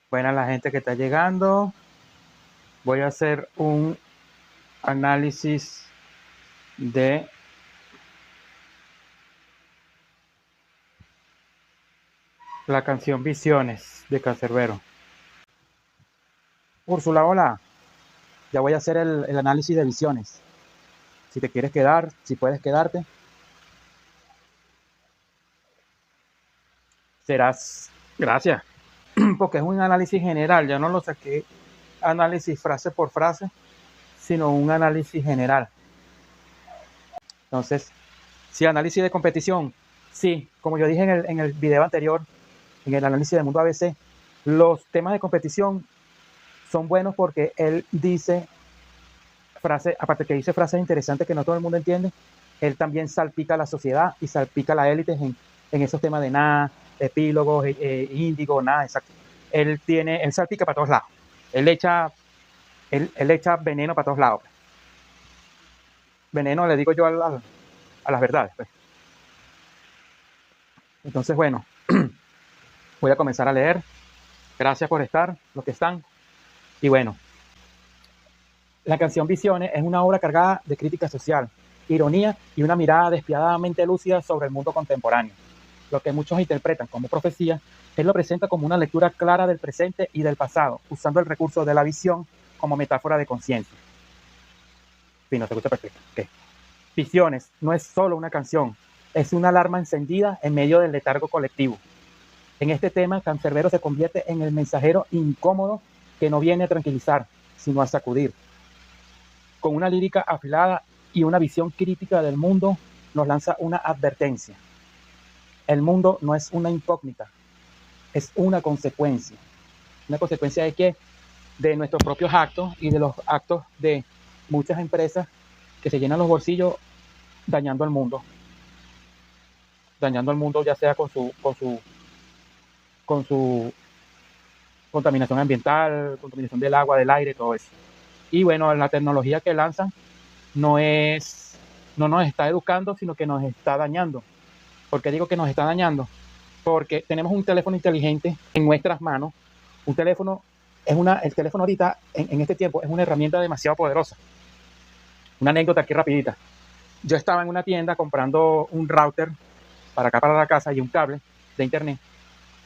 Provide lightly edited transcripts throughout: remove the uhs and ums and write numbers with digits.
Buena la gente que está llegando. Voy a hacer un análisis de la canción Visiones de Canserbero. Úrsula, hola. Ya voy a hacer el análisis de Visiones. Si te quieres quedar, si puedes quedarte, serás. Gracias. Porque es un análisis general. Ya no lo saqué análisis frase por frase, sino un análisis general. Entonces, si análisis de competición, sí, como yo dije en el video anterior, en el análisis del mundo ABC, los temas de competición son buenos porque él dice frases, aparte que dice frases interesantes que no todo el mundo entiende, él también salpica a la sociedad y salpica a la élite en esos temas de nada, epílogos, índigo, nada, exacto. Él salpica para todos lados. Él echa veneno para todos lados. Veneno le digo yo a las verdades. Pues. Entonces, bueno, voy a comenzar a leer. Gracias por estar, los que están. Y bueno, la canción Visiones es una obra cargada de crítica social, ironía y una mirada despiadadamente lúcida sobre el mundo contemporáneo. Lo que muchos interpretan como profecía, él lo presenta como una lectura clara del presente y del pasado, usando el recurso de la visión como metáfora de conciencia. Sí, no se escucha perfecto. Okay. Visiones no es solo una canción, es una alarma encendida en medio del letargo colectivo. En este tema, Canserbero se convierte en el mensajero incómodo que no viene a tranquilizar, sino a sacudir. Con una lírica afilada y una visión crítica del mundo, nos lanza una advertencia. El mundo no es una incógnita, es una consecuencia. ¿Una consecuencia de qué? De nuestros propios actos y de los actos de muchas empresas que se llenan los bolsillos dañando al mundo. Dañando al mundo ya sea con su contaminación ambiental, contaminación del agua, del aire, todo eso. Y bueno, la tecnología que lanzan no nos está educando, sino que nos está dañando. ¿Por qué digo que nos está dañando? Porque tenemos un teléfono inteligente en nuestras manos. Un teléfono el teléfono ahorita, en este tiempo, es una herramienta demasiado poderosa. Una anécdota aquí rapidita. Yo estaba en una tienda comprando un router para acá, para la casa, y un cable de internet.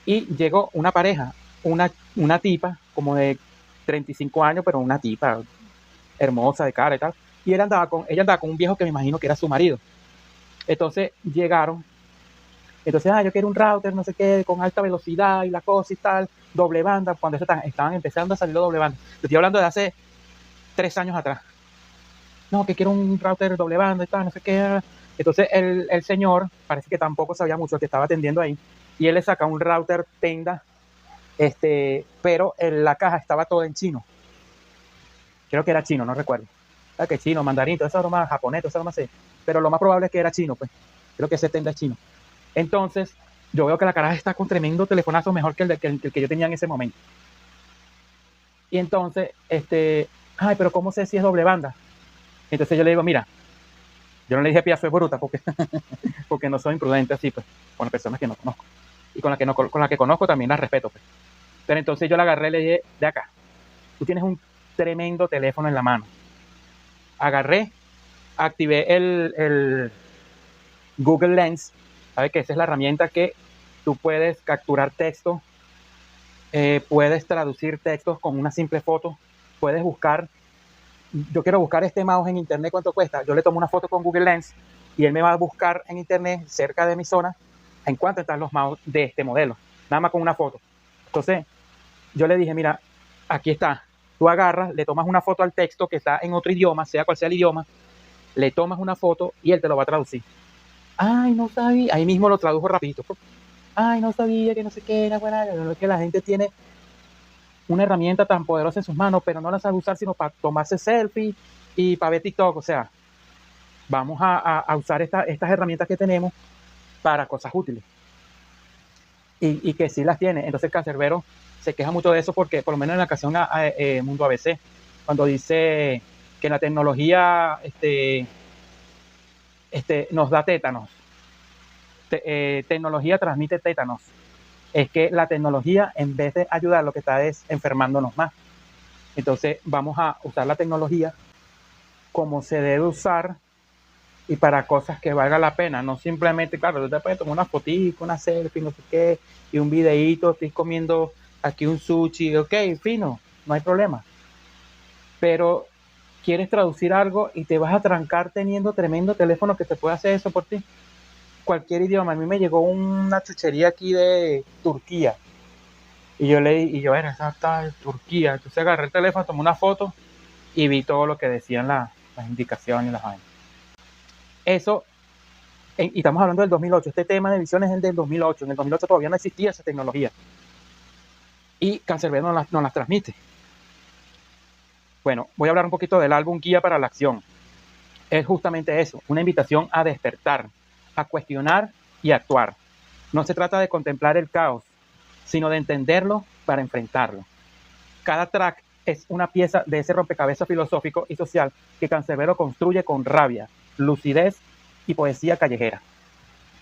Y llegó una pareja, una tipa como de 35 años, pero una tipa hermosa de cara y tal. Y ella andaba con un viejo que me imagino que era su marido. Entonces llegaron. Entonces, yo quiero un router, no sé qué, con alta velocidad y la cosa y tal, doble banda, cuando estaban empezando a salir los doble banda. Te estoy hablando de hace 3 años atrás. No, que quiero un router doble banda y tal, no sé qué. Entonces el señor, parece que tampoco sabía mucho, el que estaba atendiendo ahí, y él le saca un router Tenda, pero en la caja estaba todo en chino. Creo que era chino, no recuerdo. Que chino, mandarín, todo eso era más japonés, todo eso era más. Pero lo más probable es que era chino, pues. Creo que ese Tenda es chino. Entonces, yo veo que la caraja está con tremendo telefonazo mejor que el que yo tenía en ese momento. Y entonces, pero ¿cómo sé si es doble banda? Entonces yo le digo, mira, yo no le dije piazo de bruta porque no soy imprudente así, pues, con las personas que no conozco. Y con la que conozco también las respeto, pues. Pero entonces yo la agarré y le dije, de acá, tú tienes un tremendo teléfono en la mano. Agarré, activé el Google Lens, ¿sabes? Que esa es la herramienta que tú puedes capturar texto, puedes traducir textos con una simple foto, puedes buscar, yo quiero buscar este mouse en internet, ¿cuánto cuesta? Yo le tomo una foto con Google Lens y él me va a buscar en internet, cerca de mi zona, en cuánto están los mouse de este modelo, nada más con una foto. Entonces, yo le dije, mira, aquí está, tú agarras, le tomas una foto al texto que está en otro idioma, sea cual sea el idioma, le tomas una foto y él te lo va a traducir. Ay, no sabía, ahí mismo lo tradujo rapidito. Ay, no sabía que no sé qué, era que la gente tiene una herramienta tan poderosa en sus manos, pero no la sabe usar sino para tomarse selfie y para ver TikTok. O sea, vamos a usar estas herramientas que tenemos para cosas útiles. Y que sí las tiene. Entonces Canserbero se queja mucho de eso porque, por lo menos en la canción Mundo ABC, cuando dice que la tecnología nos da tétanos. Tecnología transmite tétanos. es que la tecnología, en vez de ayudar, lo que está es enfermándonos más. Entonces vamos a usar la tecnología como se debe usar y para cosas que valga la pena, no simplemente, claro, tú te puedes tomar una fotito, una selfie, no sé qué, y un videíto, estoy comiendo aquí un sushi, ok, fino, no hay problema. Pero quieres traducir algo y te vas a trancar teniendo tremendo teléfono que te puede hacer eso por ti. Cualquier idioma. A mí me llegó una chuchería aquí de Turquía y yo leí, y yo era exacta de Turquía. Entonces agarré el teléfono, tomé una foto y vi todo lo que decían las indicaciones y las vainas. Eso, y estamos hablando del 2008. Este tema de visiones es el del 2008. En el 2008 todavía no existía esa tecnología y Canserbero no las transmite. Bueno, voy a hablar un poquito del álbum Guía para la Acción. Es justamente eso, una invitación a despertar, a cuestionar y actuar. No se trata de contemplar el caos, sino de entenderlo para enfrentarlo. Cada track es una pieza de ese rompecabezas filosófico y social que Canserbero construye con rabia, lucidez y poesía callejera.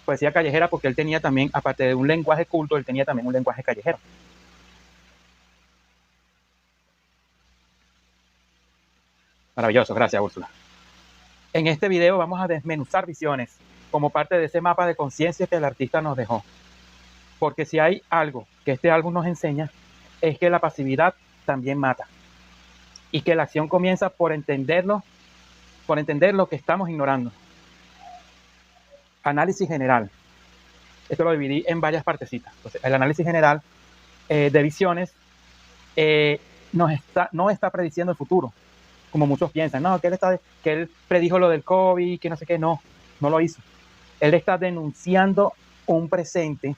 Poesía callejera porque él tenía también, aparte de un lenguaje culto, él tenía también un lenguaje callejero. Maravilloso, gracias Úrsula. En este video vamos a desmenuzar visiones como parte de ese mapa de conciencia que el artista nos dejó. Porque si hay algo que este álbum nos enseña, es que la pasividad también mata. Y que la acción comienza por entenderlo, por entender lo que estamos ignorando. Análisis general. Esto lo dividí en varias partecitas. Entonces, el análisis general de visiones no está prediciendo el futuro, como muchos piensan. No, que él predijo lo del COVID, que no sé qué. No lo hizo. Él está denunciando un presente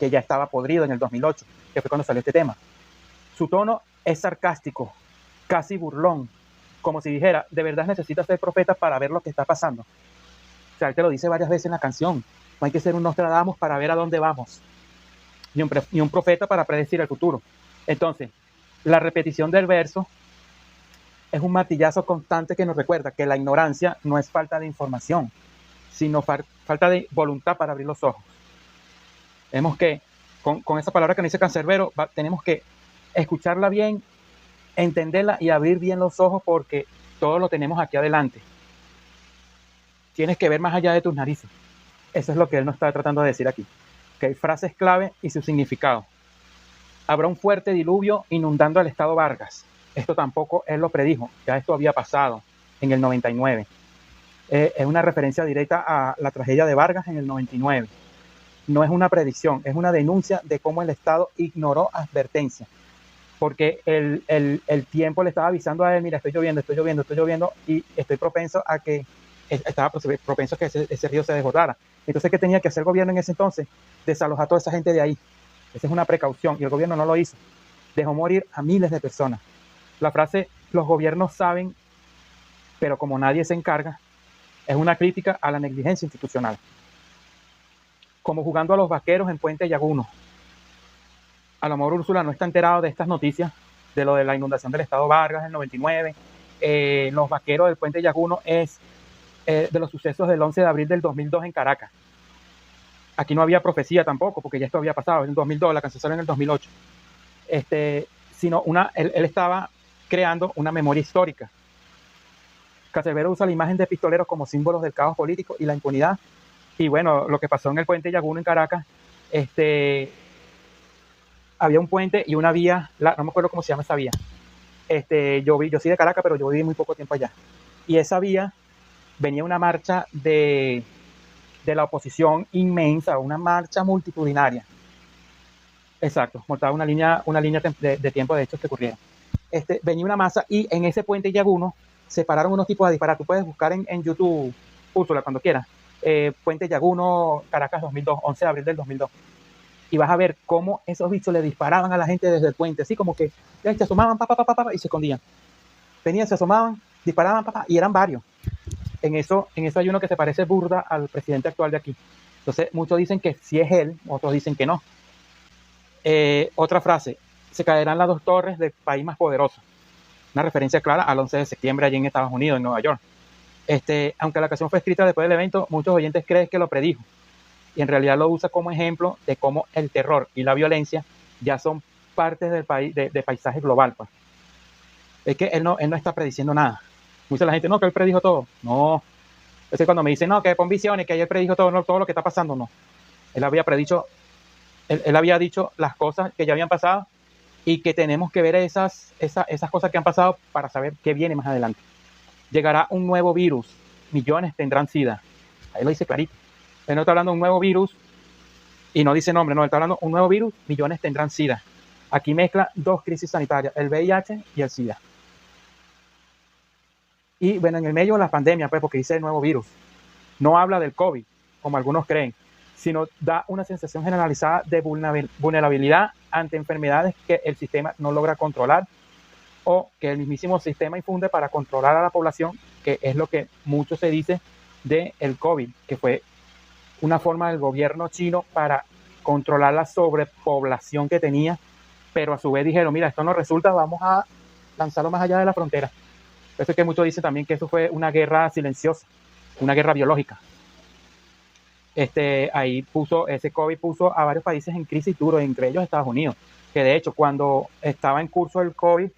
que ya estaba podrido en el 2008, que fue cuando salió este tema. Su tono es sarcástico, casi burlón, como si dijera, de verdad necesitas ser profeta para ver lo que está pasando. O sea, él te lo dice varias veces en la canción. No hay que ser un Nostradamus para ver a dónde vamos, ni un profeta para predecir el futuro. Entonces, la repetición del verso es un martillazo constante que nos recuerda que la ignorancia no es falta de información, sino falta de voluntad para abrir los ojos. Tenemos que, con esa palabra que nos dice Canserbero, tenemos que escucharla bien, entenderla y abrir bien los ojos porque todo lo tenemos aquí adelante. Tienes que ver más allá de tus narices. Eso es lo que él nos está tratando de decir aquí. Okay, frases clave y su significado. Habrá un fuerte diluvio inundando el estado Vargas. Esto tampoco él lo predijo, ya esto había pasado en el 99. Es una referencia directa a la tragedia de Vargas en el 99. No es una predicción, es una denuncia de cómo el Estado ignoró advertencia. Porque el tiempo le estaba avisando a él, mira, estoy lloviendo, y estoy propenso a que ese río se desbordara. Entonces, ¿qué tenía que hacer el gobierno en ese entonces? Desalojar a toda esa gente de ahí. Esa es una precaución, y el gobierno no lo hizo. Dejó morir a miles de personas. La frase, los gobiernos saben, pero como nadie se encarga, es una crítica a la negligencia institucional. Como jugando a los vaqueros en Puente Llaguno. A lo mejor Úrsula no está enterado de estas noticias, de lo de la inundación del estado Vargas en el 99. Los vaqueros del Puente Llaguno es de los sucesos del 11 de abril del 2002 en Caracas. Aquí no había profecía tampoco, porque ya esto había pasado en el 2002, la canción salió en el 2008. Sino él estaba creando una memoria histórica. Canserbero usa la imagen de pistoleros como símbolos del caos político y la impunidad. Y bueno, lo que pasó en el Puente Llaguno en Caracas, había un puente y una vía, no me acuerdo cómo se llama esa vía. Yo soy de Caracas, pero yo viví muy poco tiempo allá. Y esa vía venía una marcha de la oposición inmensa, una marcha multitudinaria. Exacto, montada una línea de tiempo de hechos que ocurrieron. Venía una masa y en ese puente Llaguno se pararon unos tipos a disparar. Tú puedes buscar en YouTube, Úrsula, cuando quieras, Puente Llaguno, Caracas 2002, 11 de abril del 2002. Y vas a ver cómo esos bichos le disparaban a la gente desde el puente, así como que se asomaban, y se escondían. Venían, se asomaban, disparaban, y eran varios. En eso hay uno que se parece burda al presidente actual de aquí. Entonces, muchos dicen que sí es él, otros dicen que no. Otra frase, se caerán las dos torres del país más poderoso. Una referencia clara al 11 de septiembre allí en Estados Unidos, en Nueva York. Aunque la canción fue escrita después del evento, muchos oyentes creen que lo predijo. y en realidad lo usa como ejemplo de cómo el terror y la violencia ya son partes del país, de paisaje global, pues. Es que él no está prediciendo nada. Dice la gente, no, que él predijo todo. No. Es cuando me dicen, no, que pon visiones, que él predijo todo, no, todo lo que está pasando, no. Él había predicho, él había dicho las cosas que ya habían pasado y que tenemos que ver esas cosas que han pasado para saber qué viene más adelante. Llegará un nuevo virus, millones tendrán SIDA. Ahí lo dice clarito. Él no está hablando de un nuevo virus y no dice nombre, no, él está hablando de un nuevo virus, millones tendrán SIDA. Aquí mezcla dos crisis sanitarias, el VIH y el SIDA. Y bueno, en el medio de la pandemia, pues, porque dice el nuevo virus, no habla del COVID, como algunos creen, sino da una sensación generalizada de vulnerabilidad ante enfermedades que el sistema no logra controlar o que el mismísimo sistema infunde para controlar a la población, que es lo que mucho se dice del COVID, que fue una forma del gobierno chino para controlar la sobrepoblación que tenía, pero a su vez dijeron, mira, esto no resulta, vamos a lanzarlo más allá de la frontera. Por eso es que muchos dicen también que eso fue una guerra silenciosa, una guerra biológica. Ahí ese COVID puso a varios países en crisis duro, entre ellos Estados Unidos, que de hecho cuando estaba en curso el COVID,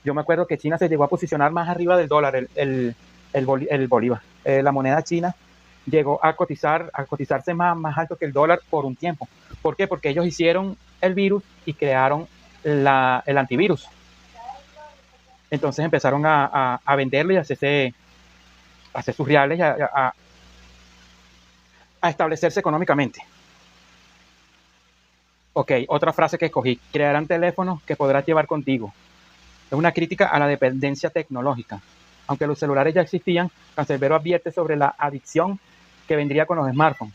yo me acuerdo que China se llegó a posicionar más arriba del dólar, el bolívar. La moneda china llegó a cotizarse más alto que el dólar por un tiempo. ¿Por qué? Porque ellos hicieron el virus y crearon el antivirus. Entonces empezaron a venderlo y a hacer sus reales y a establecerse económicamente. Ok, otra frase que escogí. Crearán teléfonos que podrás llevar contigo. Es una crítica a la dependencia tecnológica. Aunque los celulares ya existían, Cancerbero advierte sobre la adicción que vendría con los smartphones.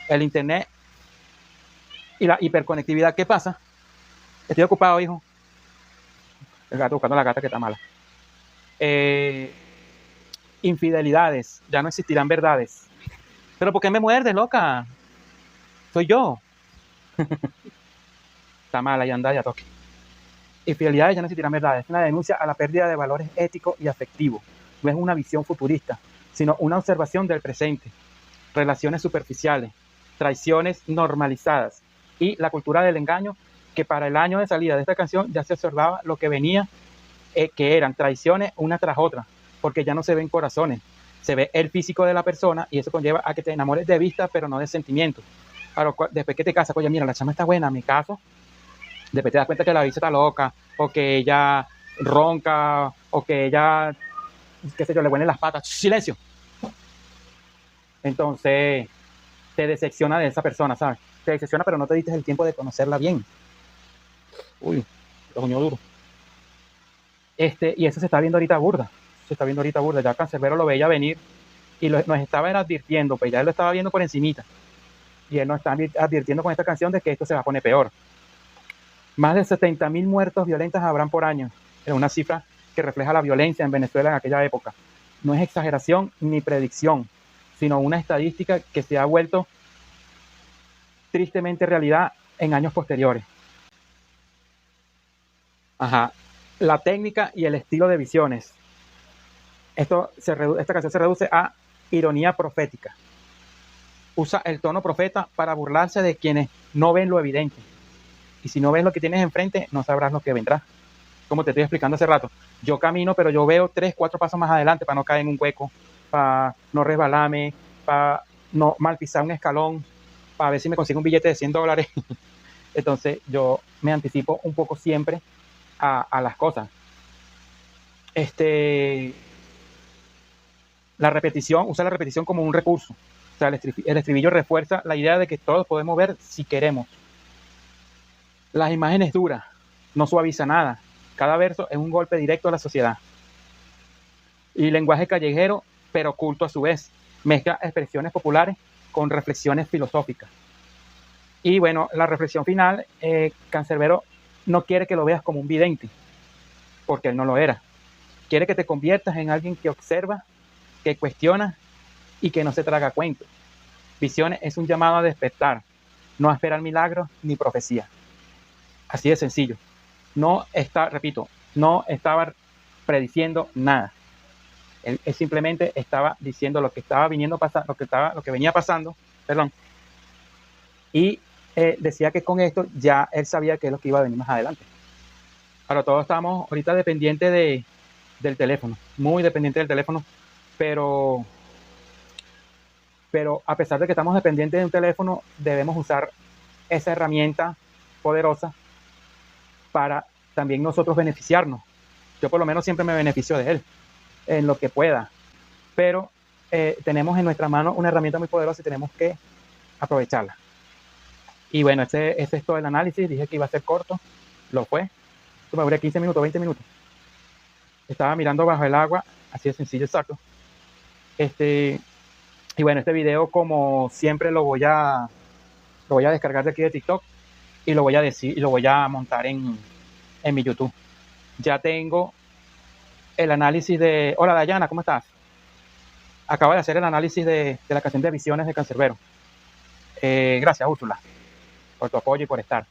El internet y la hiperconectividad. ¿Qué pasa? Estoy ocupado, hijo. El gato buscando a la gata que está mala. Infidelidades. Ya no existirán verdades. ¿Pero por qué me muerdes, loca? Soy yo. Está mala y anda, ya toque. Infidelidades ya no existirán verdades. Es una denuncia a la pérdida de valores éticos y afectivos. No es una visión futurista, sino una observación del presente. Relaciones superficiales, traiciones normalizadas y la cultura del engaño, que para el año de salida de esta canción ya se observaba lo que venía, que eran traiciones una tras otra, porque ya no se ven corazones, se ve el físico de la persona y eso conlleva a que te enamores de vista, pero no de sentimientos. Ahora, después que te casas, oye, mira, la chama está buena, me caso, después te das cuenta que la bicha está loca, o que ella ronca, o que ella, qué sé yo, le huelen las patas. ¡Silencio! Entonces, te decepciona de esa persona, ¿sabes? Te decepciona, pero no te diste el tiempo de conocerla bien. Uy, lo coño duro. Y eso se está viendo ahorita burda. Se está viendo ahorita burda. Ya Cancerbero lo veía venir y nos estaba advirtiendo, pues ya él lo estaba viendo por encimita. Y él nos está advirtiendo con esta canción de que esto se va a poner peor. Más de 70.000 muertos violentos habrán por año. Es una cifra que refleja la violencia en Venezuela en aquella época. No es exageración ni predicción, sino una estadística que se ha vuelto tristemente realidad en años posteriores. Ajá. La técnica y el estilo de Visiones. Esta canción se reduce a ironía profética. Usa el tono profeta para burlarse de quienes no ven lo evidente. Y si no ves lo que tienes enfrente, no sabrás lo que vendrá. Como te estoy explicando hace rato. Yo camino, pero yo veo 3, 4 pasos más adelante para no caer en un hueco, para no resbalarme, para no mal pisar un escalón, para ver si me consigo un billete de $100. Entonces yo me anticipo un poco siempre a las cosas. Usa la repetición como un recurso. O sea, el estribillo refuerza la idea de que todos podemos ver si queremos. Las imágenes duras, no suaviza nada. Cada verso es un golpe directo a la sociedad. Y lenguaje callejero, pero oculto a su vez. Mezcla expresiones populares con reflexiones filosóficas. Y bueno, la reflexión final, Cancerbero no quiere que lo veas como un vidente, porque él no lo era. Quiere que te conviertas en alguien que observa, que cuestiona y que no se traga cuentos. Visiones es un llamado a despertar, no a esperar milagros ni profecías. Así de sencillo. No estaba prediciendo nada. Él simplemente estaba diciendo lo que estaba viniendo pasando, lo que venía pasando, perdón, Y decía que con esto ya él sabía qué es lo que iba a venir más adelante. Pero todos estamos ahorita dependientes del teléfono, muy dependientes del teléfono, pero, pero a pesar de que estamos dependientes de un teléfono, debemos usar esa herramienta poderosa para también nosotros beneficiarnos. Yo por lo menos siempre me beneficio de él, en lo que pueda, pero tenemos en nuestra mano una herramienta muy poderosa y tenemos que aprovecharla. Y bueno, ese es todo el análisis. Dije que iba a ser corto, lo fue. Esto me duré 15 minutos, 20 minutos. Estaba mirando bajo el agua, así de sencillo, exacto. Y bueno, este video, como siempre, lo voy a descargar de aquí de TikTok y lo voy a decir y lo voy a montar en mi YouTube. Ya tengo el análisis de. Hola Dayana, ¿cómo estás? Acabo de hacer el análisis de la canción de Visiones de Cancerbero. Gracias, Úrsula, por tu apoyo y por estar.